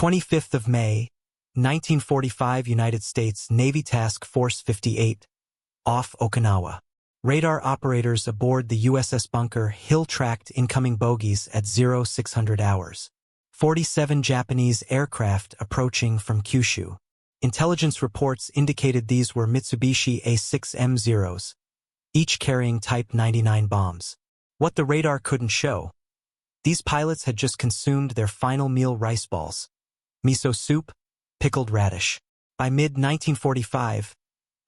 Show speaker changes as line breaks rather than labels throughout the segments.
25th of May, 1945 United States Navy Task Force 58, off Okinawa. Radar operators aboard the USS Bunker Hill tracked incoming bogies at 0600 hours. 47 Japanese aircraft approaching from Kyushu. Intelligence reports indicated these were Mitsubishi A6M Zeros, each carrying Type 99 bombs. What the radar couldn't show. These pilots had just consumed their final meal: rice balls, miso soup, pickled radish. By mid-1945,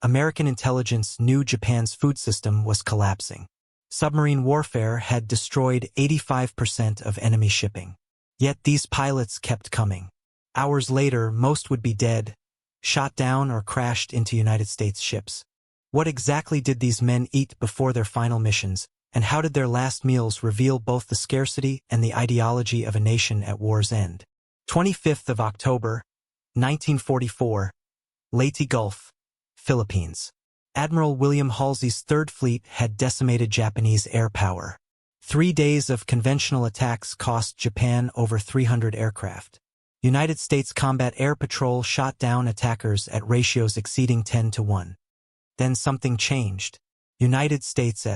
American intelligence knew Japan's food system was collapsing. Submarine warfare had destroyed 85% of enemy shipping. Yet these pilots kept coming. Hours later, most would be dead, shot down or crashed into United States ships. What exactly did these men eat before their final missions, and how did their last meals reveal both the scarcity and the ideology of a nation at war's end? 25th of October, 1944, Leyte Gulf, Philippines. Admiral William Halsey's Third Fleet had decimated Japanese air power. 3 days of conventional attacks cost Japan over 300 aircraft. United States Combat Air Patrol shot down attackers at ratios exceeding 10-1. Then something changed. United States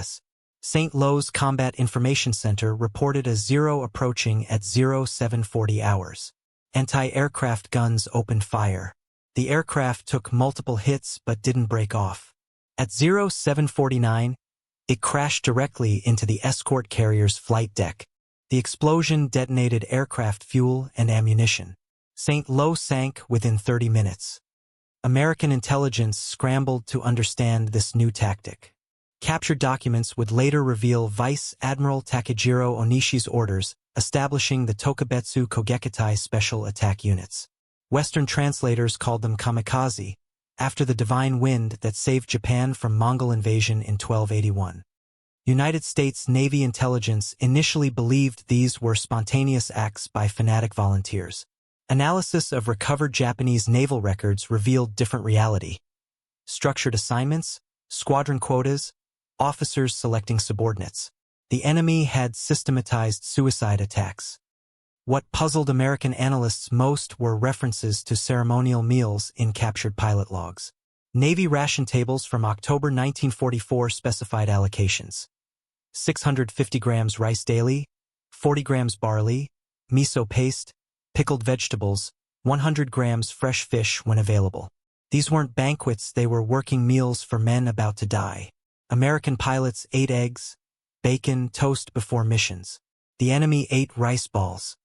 St. Louis Combat Information Center reported a Zero approaching at 0740 hours. Anti-aircraft guns opened fire. The aircraft took multiple hits but didn't break off. At 0749, it crashed directly into the escort carrier's flight deck. The explosion detonated aircraft fuel and ammunition. St. Louis sank within 30 minutes. American intelligence scrambled to understand this new tactic. Captured documents would later reveal Vice Admiral Takejiro Onishi's orders establishing the Tokubetsu Kogekitai Special Attack Units. Western translators called them Kamikaze, after the divine wind that saved Japan from Mongol invasion in 1281. United States Navy intelligence initially believed these were spontaneous acts by fanatic volunteers. Analysis of recovered Japanese naval records revealed different reality. Structured assignments, squadron quotas, officers selecting subordinates. The enemy had systematized suicide attacks. What puzzled American analysts most were references to ceremonial meals in captured pilot logs. Navy ration tables from October 1944 specified allocations. 650 grams rice daily, 40 grams barley, miso paste, pickled vegetables, 100 grams fresh fish when available. These weren't banquets, they were working meals for men about to die. American pilots ate eggs, bacon, toast before missions. The enemy ate rice balls.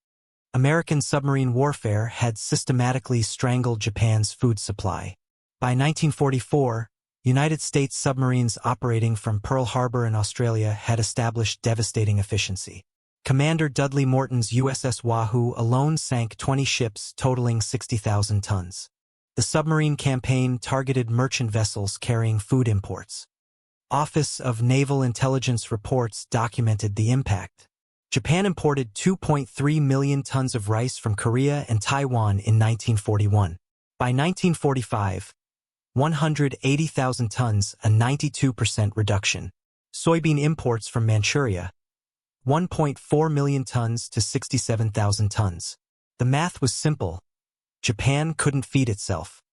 American submarine warfare had systematically strangled Japan's food supply. By 1944, United States submarines operating from Pearl Harbor in Australia had established devastating efficiency. Commander Dudley Morton's USS Wahoo alone sank 20 ships totaling 60,000 tons. The submarine campaign targeted merchant vessels carrying food imports. Office of Naval Intelligence reports documented the impact. Japan imported 2.3 million tons of rice from Korea and Taiwan in 1941. By 1945, 180,000 tons, a 92% reduction. Soybean imports from Manchuria, 1.4 million tons to 67,000 tons. The math was simple. Japan couldn't feed itself.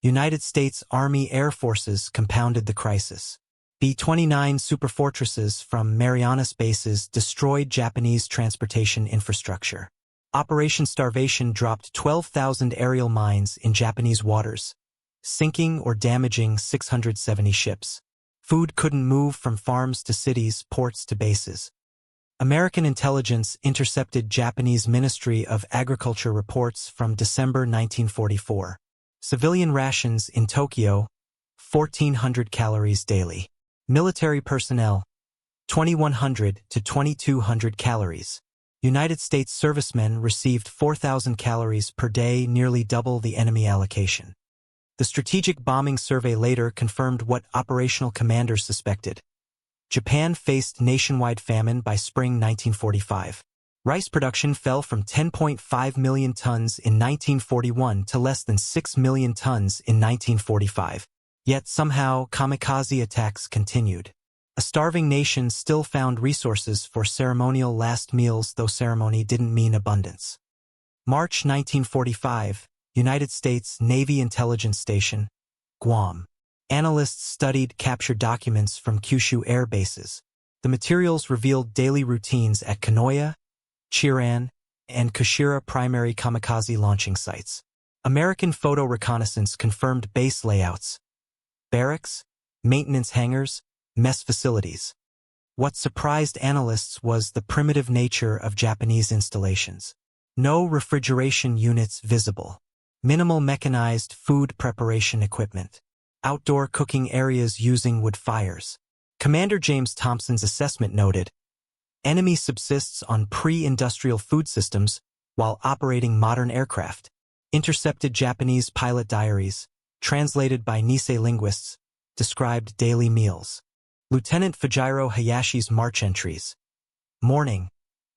United States Army Air Forces compounded the crisis. B-29 superfortresses from Marianas bases destroyed Japanese transportation infrastructure. Operation Starvation dropped 12,000 aerial mines in Japanese waters, sinking or damaging 670 ships. Food couldn't move from farms to cities, ports to bases. American intelligence intercepted Japanese Ministry of Agriculture reports from December 1944. Civilian rations in Tokyo, 1,400 calories daily. Military personnel, 2,100 to 2,200 calories. United States servicemen received 4,000 calories per day, nearly double the enemy allocation. The Strategic Bombing Survey later confirmed what operational commanders suspected. Japan faced nationwide famine by spring 1945. Rice production fell from 10.5 million tons in 1941 to less than 6 million tons in 1945. Yet somehow, kamikaze attacks continued. A starving nation still found resources for ceremonial last meals, though ceremony didn't mean abundance. March 1945, United States Navy Intelligence Station, Guam. Analysts studied captured documents from Kyushu air bases. The materials revealed daily routines at Kanoya, Chiran, and Kushiro primary kamikaze launching sites. American photo reconnaissance confirmed base layouts, barracks, maintenance hangars, mess facilities. What surprised analysts was the primitive nature of Japanese installations. No refrigeration units visible. Minimal mechanized food preparation equipment. Outdoor cooking areas using wood fires. Commander James Thompson's assessment noted, enemy subsists on pre-industrial food systems while operating modern aircraft. Intercepted Japanese pilot diaries, translated by Nisei linguists, described daily meals. Lieutenant Fujiro Hayashi's March entries. Morning,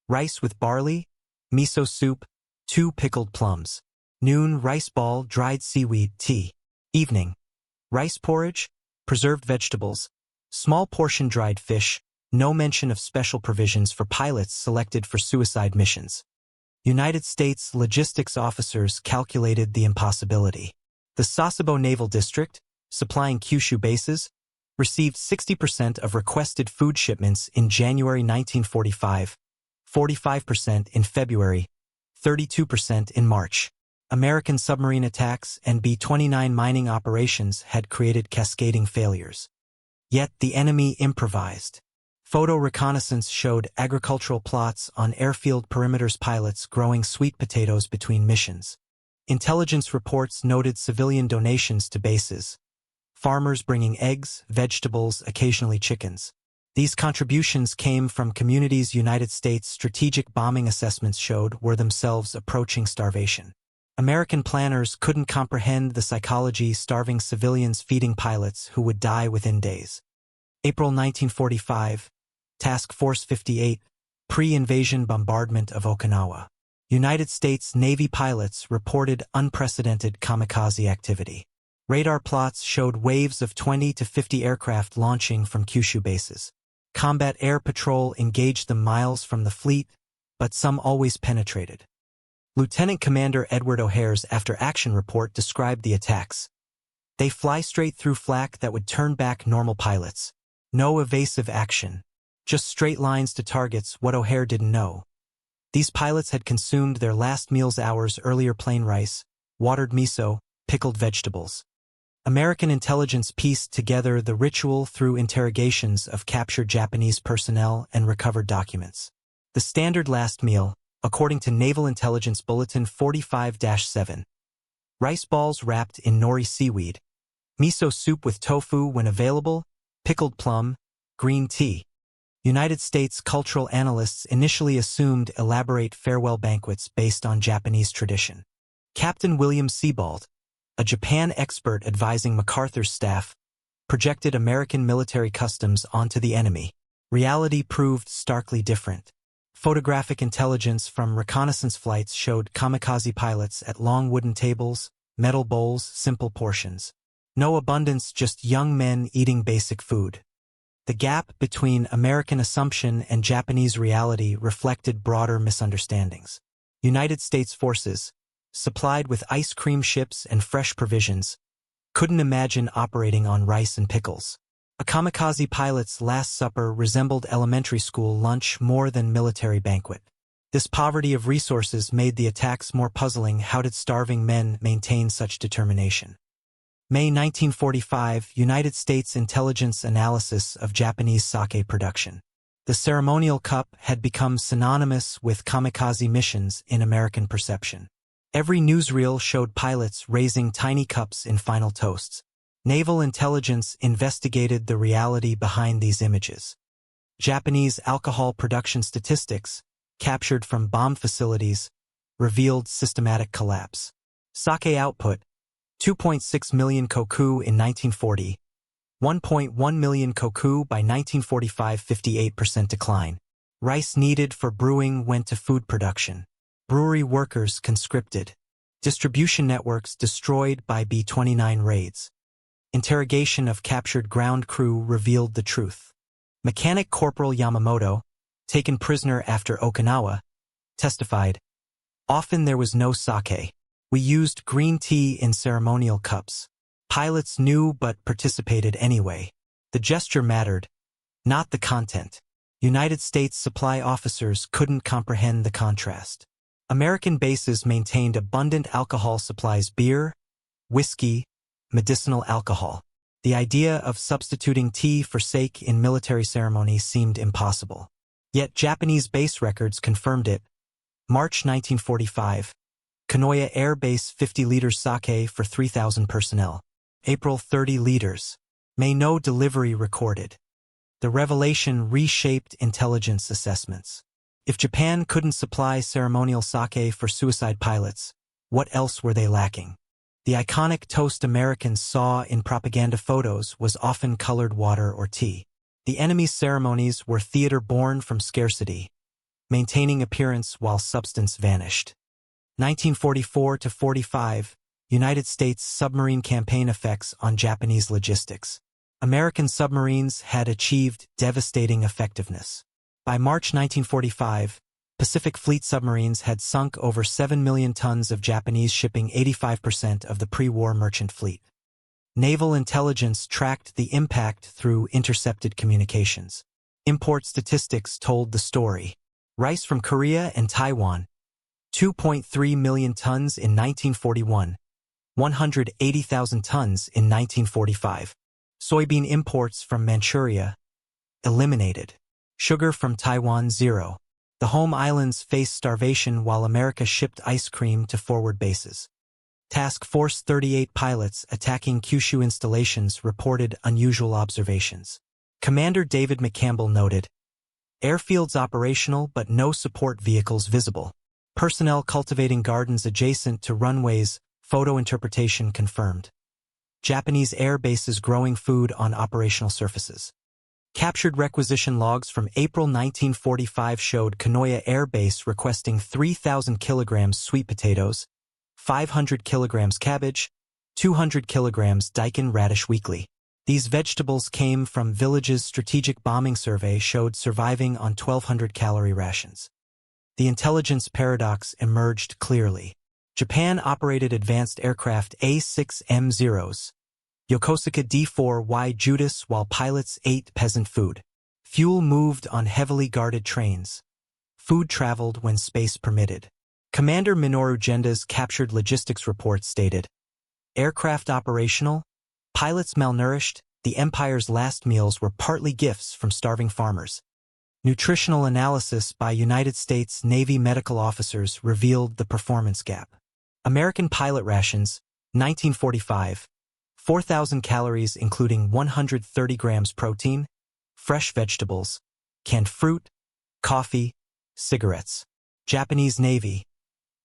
rice with barley, miso soup, 2 pickled plums. Noon, rice ball, dried seaweed, tea. Evening, rice porridge, preserved vegetables, small portion dried fish, no mention of special provisions for pilots selected for suicide missions. United States logistics officers calculated the impossibility. The Sasebo Naval District, supplying Kyushu bases, received 60% of requested food shipments in January 1945, 45% in February, 32% in March. American submarine attacks and B-29 mining operations had created cascading failures. Yet the enemy improvised. Photo reconnaissance showed agricultural plots on airfield perimeters, pilots growing sweet potatoes between missions. Intelligence reports noted civilian donations to bases. Farmers bringing eggs, vegetables, occasionally chickens. These contributions came from communities United States strategic bombing assessments showed were themselves approaching starvation. American planners couldn't comprehend the psychology starving civilians feeding pilots who would die within days. April 1945, Task Force 58, pre-invasion bombardment of Okinawa. United States Navy pilots reported unprecedented kamikaze activity. Radar plots showed waves of 20 to 50 aircraft launching from Kyushu bases. Combat air patrol engaged them miles from the fleet, but some always penetrated. Lieutenant Commander Edward O'Hare's after-action report described the attacks. They fly straight through flak that would turn back normal pilots. No evasive action. Just straight lines to targets, what O'Hare didn't know. These pilots had consumed their last meals hours earlier, plain rice, watered miso, pickled vegetables. American intelligence pieced together the ritual through interrogations of captured Japanese personnel and recovered documents. The standard last meal, according to Naval Intelligence Bulletin 45-7. Rice balls wrapped in nori seaweed. Miso soup with tofu when available, pickled plum, green tea. United States cultural analysts initially assumed elaborate farewell banquets based on Japanese tradition. Captain William Sebald, a Japan expert advising MacArthur's staff, projected American military customs onto the enemy. Reality proved starkly different. Photographic intelligence from reconnaissance flights showed kamikaze pilots at long wooden tables, metal bowls, simple portions. No abundance, just young men eating basic food. The gap between American assumption and Japanese reality reflected broader misunderstandings. United States forces, supplied with ice cream ships and fresh provisions, couldn't imagine operating on rice and pickles. A kamikaze pilot's last supper resembled elementary school lunch more than military banquet. This poverty of resources made the attacks more puzzling. How did starving men maintain such determination? May 1945, United States intelligence analysis of Japanese sake production. The ceremonial cup had become synonymous with kamikaze missions in American perception. Every newsreel showed pilots raising tiny cups in final toasts. Naval intelligence investigated the reality behind these images. Japanese alcohol production statistics, captured from bomb facilities, revealed systematic collapse. Sake output, 2.6 million koku in 1940, 1.1 million koku by 1945, 58% decline. Rice needed for brewing went to food production. Brewery workers conscripted. Distribution networks destroyed by B-29 raids. Interrogation of captured ground crew revealed the truth. Mechanic Corporal Yamamoto, taken prisoner after Okinawa, testified, Often there was no sake. We used green tea in ceremonial cups. Pilots knew but participated anyway. The gesture mattered, not the content. United States supply officers couldn't comprehend the contrast. American bases maintained abundant alcohol supplies: beer, whiskey, medicinal alcohol. The idea of substituting tea for sake in military ceremonies seemed impossible. Yet Japanese base records confirmed it. March 1945. Kanoya Air Base 50 liters sake for 3,000 personnel. April 30 liters. May no delivery recorded. The revelation reshaped intelligence assessments. If Japan couldn't supply ceremonial sake for suicide pilots, what else were they lacking? The iconic toast Americans saw in propaganda photos was often colored water or tea. The enemy's ceremonies were theater born from scarcity, maintaining appearance while substance vanished. 1944–45, United States submarine campaign effects on Japanese logistics. American submarines had achieved devastating effectiveness. By March 1945, Pacific Fleet submarines had sunk over 7 million tons of Japanese shipping, 85% of the pre-war merchant fleet. Naval intelligence tracked the impact through intercepted communications. Import statistics told the story. Rice from Korea and Taiwan, 2.3 million tons in 1941, 180,000 tons in 1945. Soybean imports from Manchuria, eliminated. Sugar from Taiwan, zero. The home islands faced starvation while America shipped ice cream to forward bases. Task Force 38 pilots attacking Kyushu installations reported unusual observations. Commander David McCampbell noted, airfields operational but no support vehicles visible. Personnel cultivating gardens adjacent to runways, photo interpretation confirmed. Japanese air bases growing food on operational surfaces. Captured requisition logs from April 1945 showed Kanoya Air Base requesting 3,000 kilograms sweet potatoes, 500 kilograms cabbage, 200 kilograms daikon radish weekly. These vegetables came from villages. Strategic bombing survey showed surviving on 1,200-calorie rations. The intelligence paradox emerged clearly. Japan operated advanced aircraft A6M Zeros, Yokosuka D4Y Judas, while pilots ate peasant food. Fuel moved on heavily guarded trains. Food traveled when space permitted. Commander Minoru Genda's captured logistics report stated, aircraft operational, pilots malnourished, the Empire's last meals were partly gifts from starving farmers. Nutritional analysis by United States Navy medical officers revealed the performance gap. American pilot rations, 1945, 4,000 calories including 130 grams protein, fresh vegetables, canned fruit, coffee, cigarettes. Japanese Navy,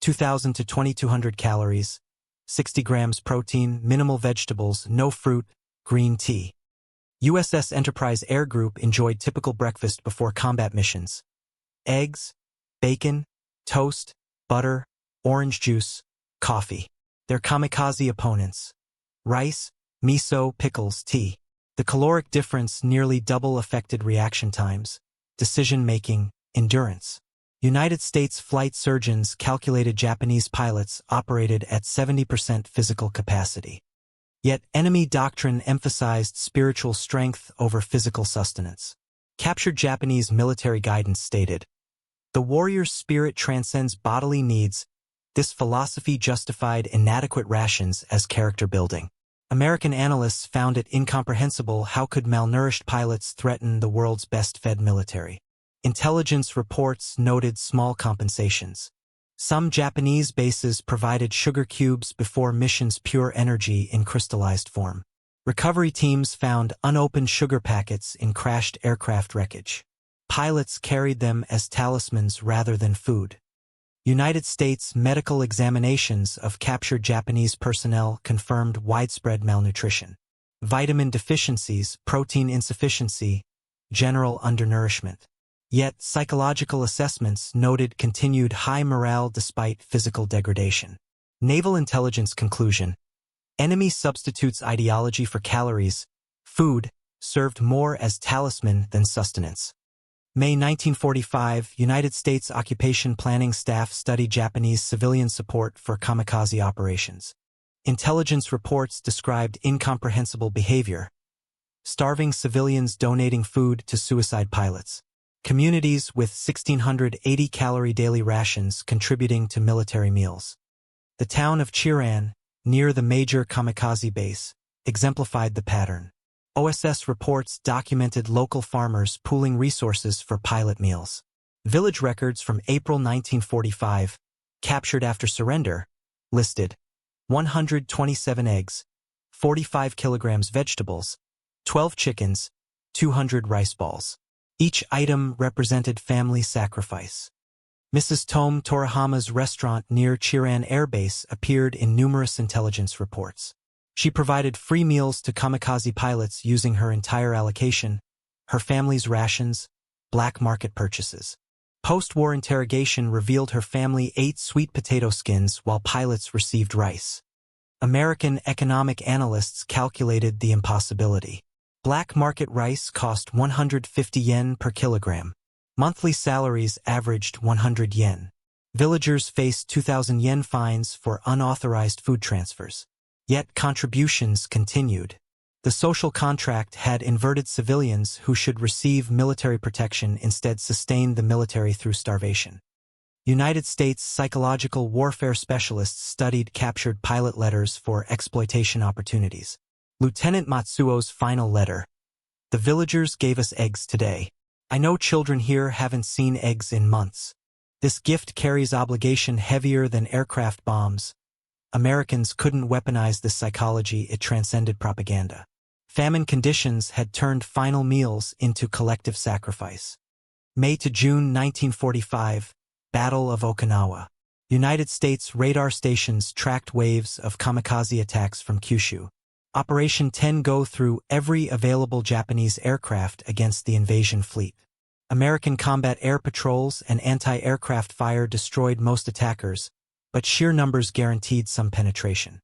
2,000 to 2,200 calories, 60 grams protein, minimal vegetables, no fruit, green tea. USS Enterprise Air Group enjoyed typical breakfast before combat missions. Eggs, bacon, toast, butter, orange juice, coffee. Their kamikaze opponents. Rice, miso, pickles, tea. The caloric difference nearly double affected reaction times, decision-making, endurance. United States flight surgeons calculated Japanese pilots operated at 70% physical capacity. Yet enemy doctrine emphasized spiritual strength over physical sustenance. Captured Japanese military guidance stated, the warrior's spirit transcends bodily needs. This philosophy justified inadequate rations as character building. American analysts found it incomprehensible how could malnourished pilots threaten the world's best-fed military. Intelligence reports noted small compensations. Some Japanese bases provided sugar cubes before missions, pure energy in crystallized form. Recovery teams found unopened sugar packets in crashed aircraft wreckage. Pilots carried them as talismans rather than food. United States medical examinations of captured Japanese personnel confirmed widespread malnutrition. Vitamin deficiencies, protein insufficiency, general undernourishment. Yet psychological assessments noted continued high morale despite physical degradation. Naval intelligence conclusion. Enemy substitutes ideology for calories. Food served more as talisman than sustenance. May 1945, United States Occupation Planning Staff study Japanese civilian support for kamikaze operations. Intelligence reports described incomprehensible behavior. Starving civilians donating food to suicide pilots. Communities with 1,680-calorie daily rations contributing to military meals. The town of Chiran, near the major kamikaze base, exemplified the pattern. OSS reports documented local farmers pooling resources for pilot meals. Village records from April 1945, captured after surrender, listed 127 eggs, 45 kilograms vegetables, 12 chickens, 200 rice balls. Each item represented family sacrifice. Mrs. Tome Torihama's restaurant near Chiran Air Base appeared in numerous intelligence reports. She provided free meals to kamikaze pilots using her entire allocation, her family's rations, black market purchases. Post-war interrogation revealed her family ate sweet potato skins while pilots received rice. American economic analysts calculated the impossibility. Black market rice cost 150 yen per kilogram. Monthly salaries averaged 100 yen. Villagers faced 2,000 yen fines for unauthorized food transfers. Yet contributions continued. The social contract had inverted civilians who should receive military protection instead sustained the military through starvation. United States psychological warfare specialists studied captured pilot letters for exploitation opportunities. Lieutenant Matsuo's final letter. The villagers gave us eggs today. I know children here haven't seen eggs in months. This gift carries obligation heavier than aircraft bombs. Americans couldn't weaponize this psychology, it transcended propaganda. Famine conditions had turned final meals into collective sacrifice. May to June 1945, Battle of Okinawa. United States radar stations tracked waves of kamikaze attacks from Kyushu. Operation 10 go through every available Japanese aircraft against the invasion fleet. American combat air patrols and anti-aircraft fire destroyed most attackers, but sheer numbers guaranteed some penetration.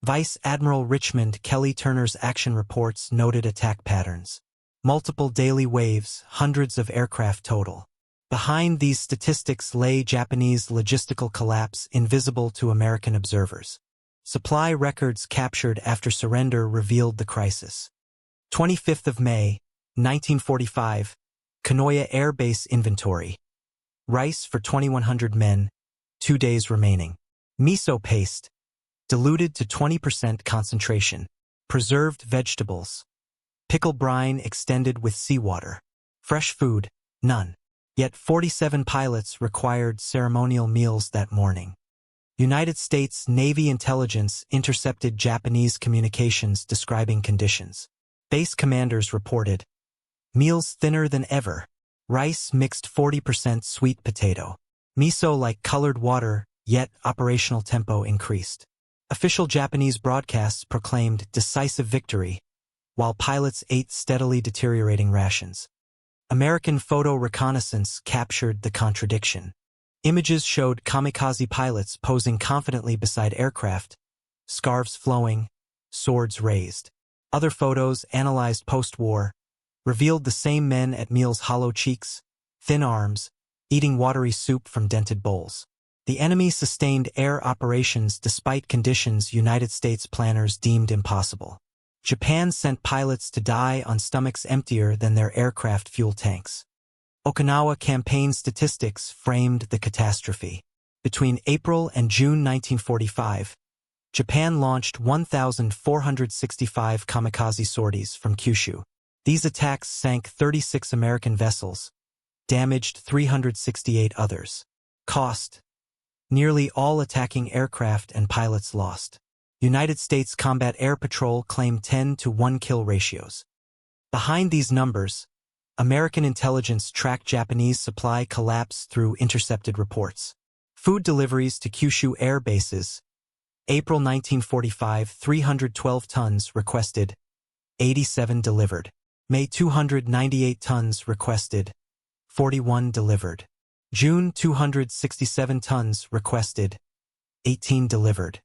Vice Admiral Richmond Kelly Turner's action reports noted attack patterns. Multiple daily waves, hundreds of aircraft total. Behind these statistics lay Japanese logistical collapse invisible to American observers. Supply records captured after surrender revealed the crisis. 25th of May, 1945, Kanoya Air Base inventory. Rice for 2,100 men, 2 days remaining. Miso paste, diluted to 20% concentration. Preserved vegetables. Pickle brine extended with seawater. Fresh food, none. Yet 47 pilots required ceremonial meals that morning. United States Navy intelligence intercepted Japanese communications describing conditions. Base commanders reported, meals thinner than ever. Rice mixed 40% sweet potato. Miso like colored water, yet operational tempo increased. Official Japanese broadcasts proclaimed decisive victory, while pilots ate steadily deteriorating rations. American photo reconnaissance captured the contradiction. Images showed kamikaze pilots posing confidently beside aircraft, scarves flowing, swords raised. Other photos, analyzed post-war, revealed the same men at meals, hollow cheeks, thin arms, eating watery soup from dented bowls. The enemy sustained air operations despite conditions United States planners deemed impossible. Japan sent pilots to die on stomachs emptier than their aircraft fuel tanks. Okinawa campaign statistics framed the catastrophe. Between April and June 1945, Japan launched 1,465 kamikaze sorties from Kyushu. These attacks sank 36 American vessels, damaged 368 others. Cost: nearly all attacking aircraft and pilots lost. United States Combat Air Patrol claimed 10 to 1 kill ratios. Behind these numbers, American intelligence tracked Japanese supply collapse through intercepted reports. Food deliveries to Kyushu air bases. April 1945, 312 tons requested, 87 delivered. May 298 tons requested, 41 delivered. June 267 tons requested, 18 delivered.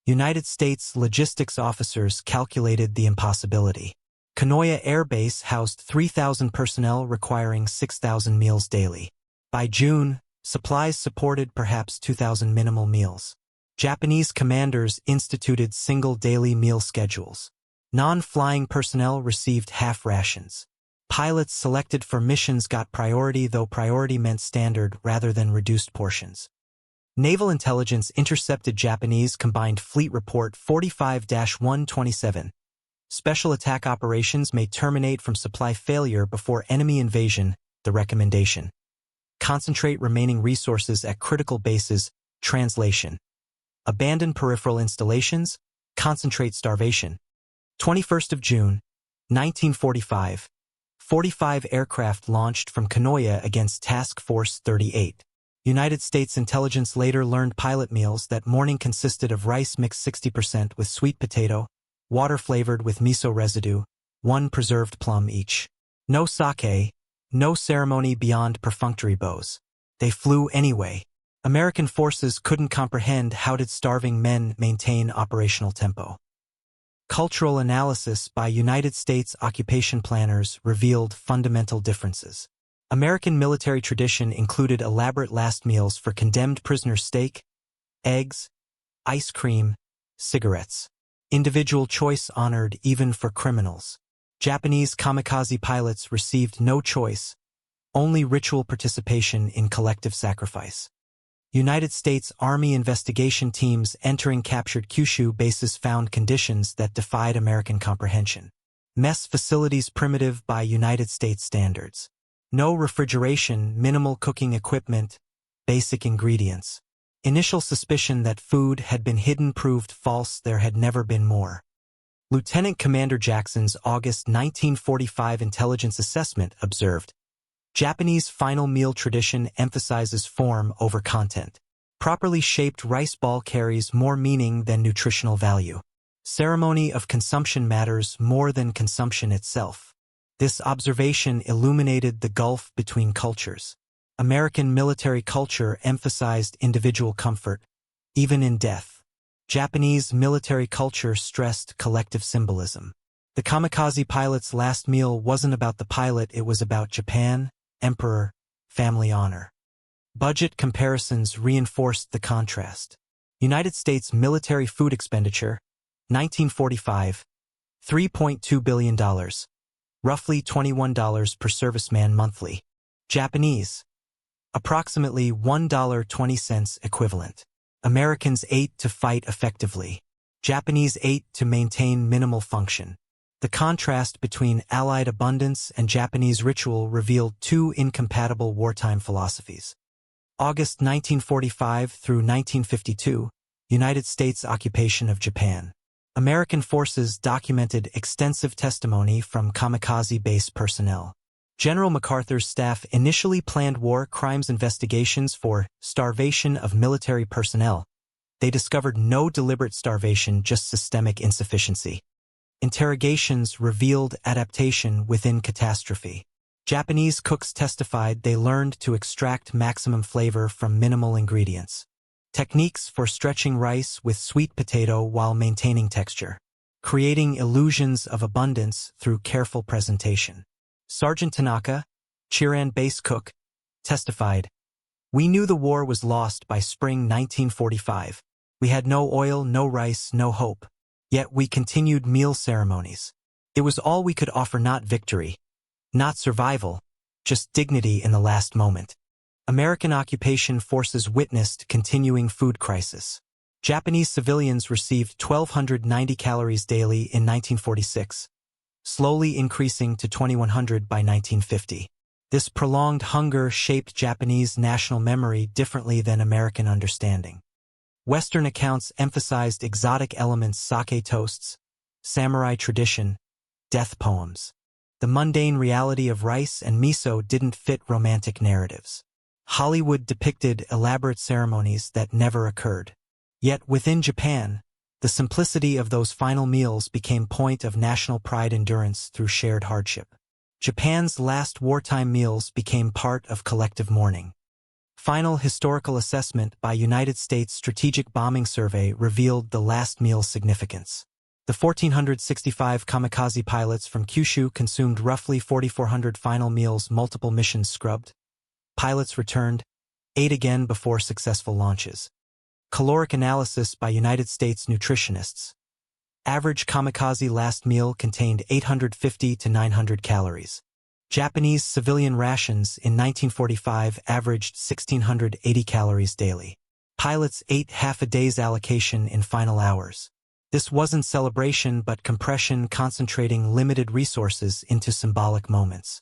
United States logistics officers calculated the impossibility. Kanoya Air Base housed 3,000 personnel requiring 6,000 meals daily. By June, supplies supported perhaps 2,000 minimal meals. Japanese commanders instituted single daily meal schedules. Non-flying personnel received half rations. Pilots selected for missions got priority, though priority meant standard rather than reduced portions. Naval intelligence intercepted Japanese Combined Fleet Report 45-127. Special attack operations may terminate from supply failure before enemy invasion, the recommendation. Concentrate remaining resources at critical bases, translation. Abandon peripheral installations, concentrate starvation. 21st of June, 1945. 45 aircraft launched from Kanoya against Task Force 38. United States intelligence later learned pilot meals that morning consisted of rice mixed 60% with sweet potato, water flavored with miso residue, 1 preserved plum each. No sake, no ceremony beyond perfunctory bows. They flew anyway. American forces couldn't comprehend how did starving men maintain operational tempo. Cultural analysis by United States occupation planners revealed fundamental differences. American military tradition included elaborate last meals for condemned prisoners: steak, eggs, ice cream, cigarettes. Individual choice honored even for criminals. Japanese kamikaze pilots received no choice, only ritual participation in collective sacrifice. United States Army investigation teams entering captured Kyushu bases found conditions that defied American comprehension. Mess facilities primitive by United States standards. No refrigeration, minimal cooking equipment, basic ingredients. Initial suspicion that food had been hidden proved false. There had never been more. Lieutenant Commander Jackson's August 1945 intelligence assessment observed, Japanese final meal tradition emphasizes form over content. Properly shaped rice ball carries more meaning than nutritional value. Ceremony of consumption matters more than consumption itself. This observation illuminated the gulf between cultures. American military culture emphasized individual comfort, even in death. Japanese military culture stressed collective symbolism. The kamikaze pilot's last meal wasn't about the pilot, it was about Japan, emperor, family honor. Budget comparisons reinforced the contrast. United States military food expenditure, 1945, $3.2 billion, roughly $21 per serviceman monthly. Japanese, approximately $1.20 equivalent. Americans ate to fight effectively. Japanese ate to maintain minimal function. The contrast between Allied abundance and Japanese ritual revealed two incompatible wartime philosophies. August 1945 through 1952, United States occupation of Japan. American forces documented extensive testimony from kamikaze base personnel. General MacArthur's staff initially planned war crimes investigations for starvation of military personnel. They discovered no deliberate starvation, just systemic insufficiency. Interrogations revealed adaptation within catastrophe. Japanese cooks testified they learned to extract maximum flavor from minimal ingredients. Techniques for stretching rice with sweet potato while maintaining texture. Creating illusions of abundance through careful presentation. Sergeant Tanaka, Chiran base cook, testified, "We knew the war was lost by spring 1945. We had no oil, no rice, no hope. Yet we continued meal ceremonies. It was all we could offer, not victory, not survival, just dignity in the last moment." American occupation forces witnessed continuing food crisis. Japanese civilians received 1,290 calories daily in 1946, slowly increasing to 2,100 by 1950. This prolonged hunger shaped Japanese national memory differently than American understanding. Western accounts emphasized exotic elements: sake toasts, samurai tradition, death poems. The mundane reality of rice and miso didn't fit romantic narratives. Hollywood depicted elaborate ceremonies that never occurred. Yet within Japan, the simplicity of those final meals became point of national pride, endurance through shared hardship. Japan's last wartime meals became part of collective mourning. Final historical assessment by United States Strategic Bombing Survey revealed the last meal's significance. The 1,465 kamikaze pilots from Kyushu consumed roughly 4,400 final meals, multiple missions scrubbed. Pilots returned, ate again before successful launches. Caloric analysis by United States nutritionists. Average kamikaze last meal contained 850 to 900 calories. Japanese civilian rations in 1945 averaged 1,680 calories daily. Pilots ate half a day's allocation in final hours. This wasn't celebration but compression, concentrating limited resources into symbolic moments.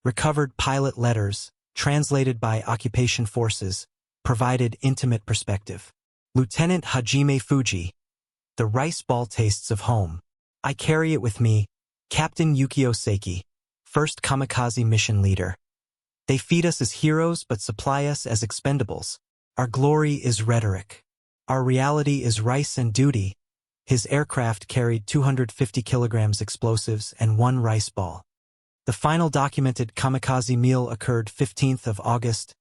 Recovered pilot letters, translated by occupation forces, provided intimate perspective. Lieutenant Hajime Fuji. The rice ball tastes of home. I carry it with me. Captain Yukio Seiki. First kamikaze mission leader. They feed us as heroes but supply us as expendables. Our glory is rhetoric. Our reality is rice and duty. His aircraft carried 250 kilograms explosives and 1 rice ball. The final documented kamikaze meal occurred 15th of August,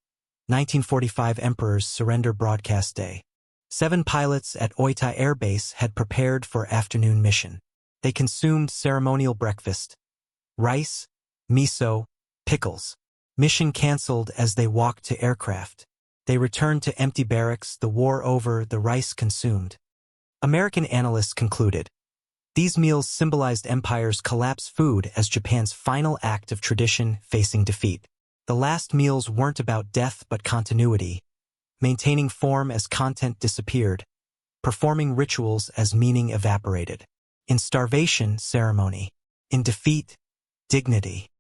1945, Emperor's Surrender broadcast day. 7 pilots at Oita Air Base had prepared for afternoon mission. They consumed ceremonial breakfast. Rice, miso, pickles. Mission cancelled as they walked to aircraft. They returned to empty barracks, the war over, the rice consumed. American analysts concluded, these meals symbolized empire's collapse, food as Japan's final act of tradition facing defeat. The last meals weren't about death but continuity, maintaining form as content disappeared, performing rituals as meaning evaporated. In starvation, ceremony. In defeat, dignity.